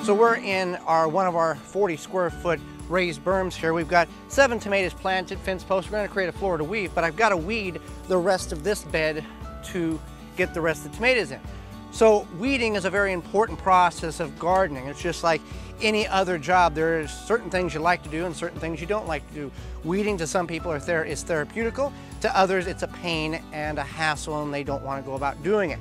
So we're in one of our 40 square foot raised berms here. We've got 7 tomatoes planted, fence posts. We're going to create a Florida weave, but I've got to weed the rest of this bed to get the rest of the tomatoes in. So weeding is a very important process of gardening. It's just like any other job. There's certain things you like to do and certain things you don't like to do. Weeding to some people is therapeutical. To others, it's a pain and a hassle and they don't want to go about doing it.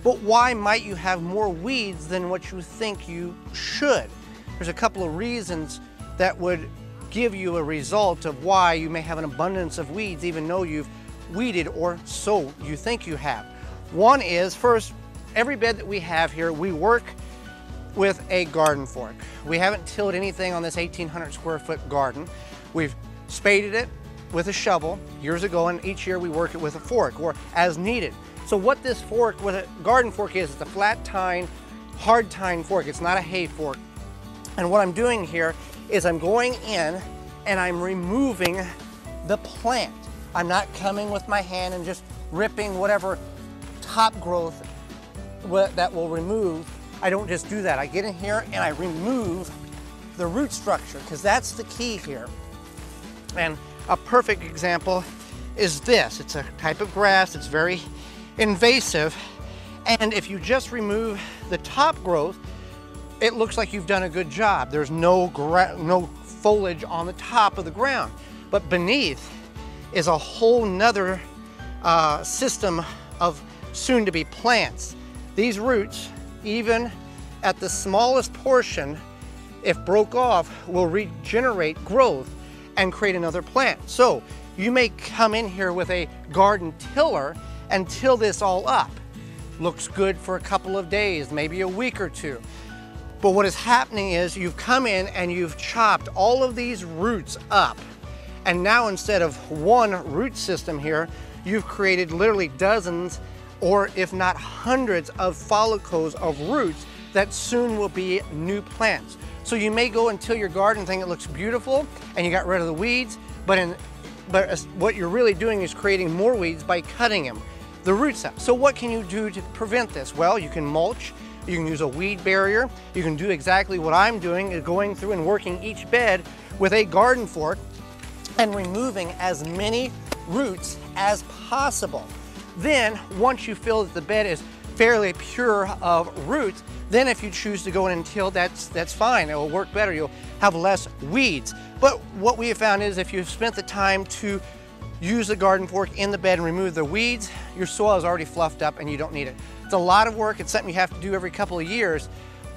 But why might you have more weeds than what you think you should? There's a couple of reasons that would give you a result of why you may have an abundance of weeds even though you've weeded, or so you think you have. One is, first, every bed that we have here, we work with a garden fork. We haven't tilled anything on this 1,800 square foot garden. We've spaded it with a shovel years ago, and each year we work it with a fork or as needed. So what this fork with a garden fork is, it's a flat tine, hard tine fork. It's not a hay fork. And what I'm doing here is I'm going in and I'm removing the plant. I'm not coming with my hand and just ripping whatever top growth that will remove. I don't just do that. I get in here and I remove the root structure, because that's the key here. And a perfect example is this. It's a type of grass. It's very invasive, and if you just remove the top growth, it looks like you've done a good job. There's no foliage on the top of the ground, but beneath is a whole nother system of soon-to-be plants. These roots, even at the smallest portion, if broke off, will regenerate growth and create another plant. So you may come in here with a garden tiller and till this all up. Looks good for a couple of days, maybe a week or two. But what is happening is you've come in and you've chopped all of these roots up. And now instead of one root system here, you've created literally dozens, or if not hundreds, of follicles of roots that soon will be new plants. So you may go and till your garden, think it looks beautiful and you got rid of the weeds, but what you're really doing is creating more weeds by cutting them, the roots out. So what can you do to prevent this? Well, you can mulch, you can use a weed barrier, you can do exactly what I'm doing, is going through and working each bed with a garden fork and removing as many roots as possible. Then, once you feel that the bed is fairly pure of roots, then if you choose to go in and till, that's fine. It will work better. You'll have less weeds. But what we have found is if you've spent the time to use the garden fork in the bed and remove the weeds, your soil is already fluffed up and you don't need it. It's a lot of work. It's something you have to do every couple of years,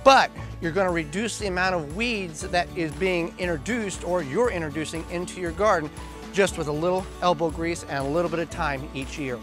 but you're going to reduce the amount of weeds that is being introduced, or you're introducing into your garden, just with a little elbow grease and a little bit of time each year.